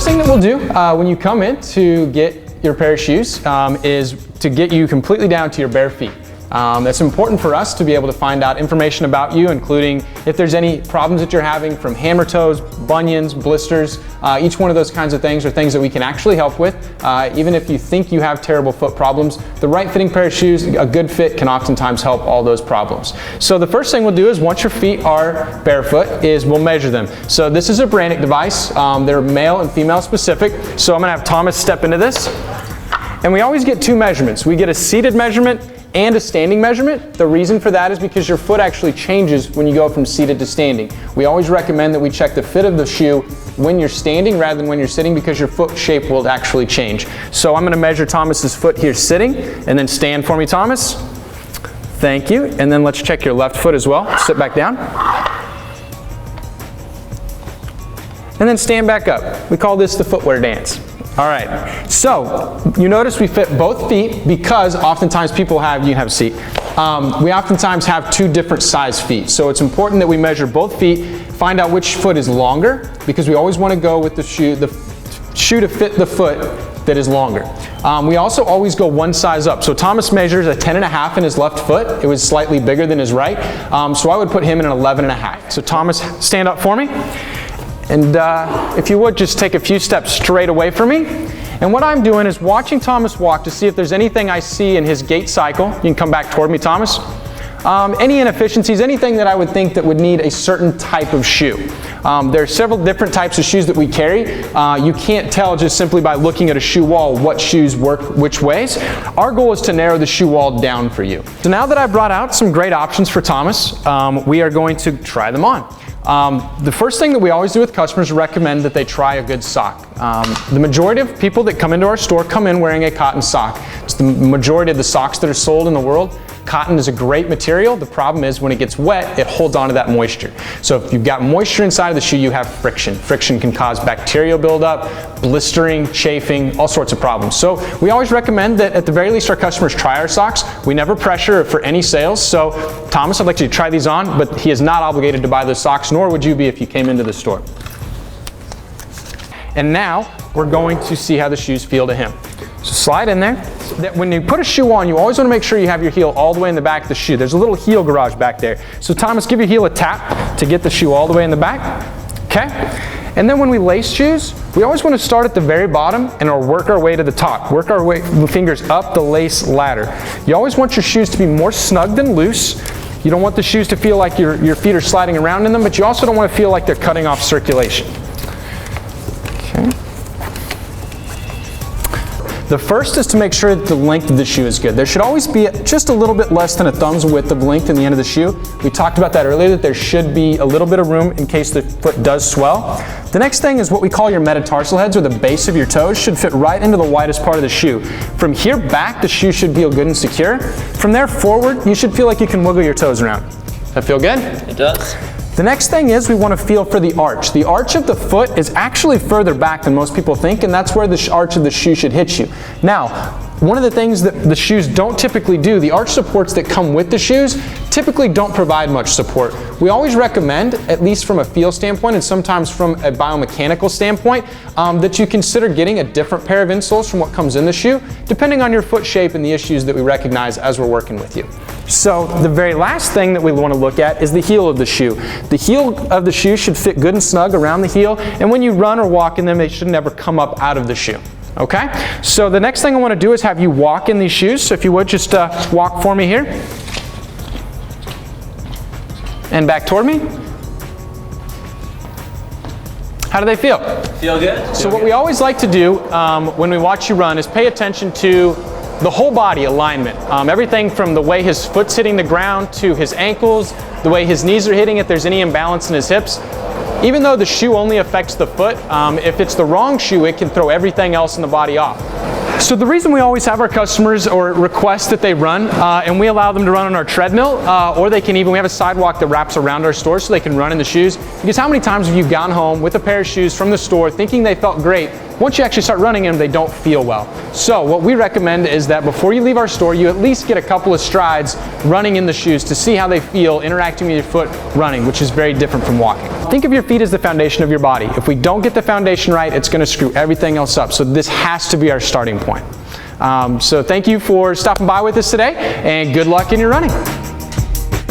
thing that we'll do when you come in to get your pair of shoes is to get you completely down to your bare feet. That's important for us to be able to find out information about you, including if there's any problems that you're having from hammer toes, bunions, blisters. Each one of those kinds of things are things that we can actually help with. Even if you think you have terrible foot problems, the right fitting pair of shoes, a good fit, can oftentimes help all those problems. So the first thing we'll do is, once your feet are barefoot, is we'll measure them. So this is a Brannick device. They're male and female specific. So I'm going to have Thomas step into this. And we always get two measurements. We get a seated measurement and a standing measurement. The reason for that is because your foot actually changes when you go from seated to standing. We always recommend that we check the fit of the shoe when you're standing rather than when you're sitting, because your foot shape will actually change. So I'm going to measure Thomas's foot here sitting, and then stand for me, Thomas. Thank you. And then let's check your left foot as well. Sit back down. And then stand back up. We call this the footwear dance. All right, so you notice we fit both feet because oftentimes people have, you can have a seat, we oftentimes have two different size feet. So it's important that we measure both feet, find out which foot is longer, because we always want to go with the shoe to fit the foot that is longer. We also always go one size up. So Thomas measures a 10.5 in his left foot. It was slightly bigger than his right. So I would put him in an 11.5. So Thomas, stand up for me. And if you would, just take a few steps straight away from me. And what I'm doing is watching Thomas walk to see if there's anything I see in his gait cycle. You can come back toward me, Thomas. Any inefficiencies, anything that I would think that would need a certain type of shoe. There are several different types of shoes that we carry. You can't tell just simply by looking at a shoe wall what shoes work which ways. Our goal is to narrow the shoe wall down for you. So now that I've brought out some great options for Thomas, we are going to try them on. The first thing that we always do with customers is recommend that they try a good sock. The majority of people that come into our store come in wearing a cotton sock. It's the majority of the socks that are sold in the world. Cotton is a great material. The problem is when it gets wet, it holds on to that moisture. So if you've got moisture inside of the shoe, you have friction. Friction can cause bacterial buildup, blistering, chafing, all sorts of problems. So we always recommend that at the very least our customers try our socks. We never pressure for any sales. So Thomas, I'd like you to try these on, but he is not obligated to buy those socks, nor would you be if you came into the store. And now we're going to see how the shoes feel to him. So slide in there. When you put a shoe on, you always want to make sure you have your heel all the way in the back of the shoe. There's a little heel garage back there. So Thomas, give your heel a tap to get the shoe all the way in the back. Okay? And then when we lace shoes, we always want to start at the very bottom and work our way to the top. Work our way, the fingers up the lace ladder. You always want your shoes to be more snug than loose. You don't want the shoes to feel like your feet are sliding around in them, but you also don't want to feel like they're cutting off circulation. Okay. The first is to make sure that the length of the shoe is good. There should always be just a little bit less than a thumb's width of length in the end of the shoe. We talked about that earlier, that there should be a little bit of room in case the foot does swell. The next thing is what we call your metatarsal heads, or the base of your toes, should fit right into the widest part of the shoe. From here back, the shoe should feel good and secure. From there forward, you should feel like you can wiggle your toes around. Does that feel good? It does. The next thing is we want to feel for the arch. The arch of the foot is actually further back than most people think, and that's where the arch of the shoe should hit you. Now, one of the things that the shoes don't typically do, the arch supports that come with the shoes typically don't provide much support. We always recommend, at least from a feel standpoint and sometimes from a biomechanical standpoint, that you consider getting a different pair of insoles from what comes in the shoe, depending on your foot shape and the issues that we recognize as we're working with you. So the very last thing that we want to look at is the heel of the shoe. The heel of the shoe should fit good and snug around the heel, and when you run or walk in them, they should never come up out of the shoe. Okay? So the next thing I want to do is have you walk in these shoes. So if you would, just walk for me here. And back toward me. How do they feel? Feel good. So what we always like to do when we watch you run is pay attention to the whole body alignment. Everything from the way his foot's hitting the ground to his ankles, the way his knees are hitting, if there's any imbalance in his hips. Even though the shoe only affects the foot, if it's the wrong shoe, it can throw everything else in the body off. So the reason we always have our customers or request that they run, and we allow them to run on our treadmill, or they can even, we have a sidewalk that wraps around our store so they can run in the shoes, because how many times have you gone home with a pair of shoes from the store thinking they felt great, once you actually start running in them, they don't feel well. So what we recommend is that before you leave our store, you at least get a couple of strides running in the shoes to see how they feel interacting with your foot running, which is very different from walking. Think of your feet as the foundation of your body. If we don't get the foundation right, it's going to screw everything else up. So this has to be our starting point. So thank you for stopping by with us today, and good luck in your running.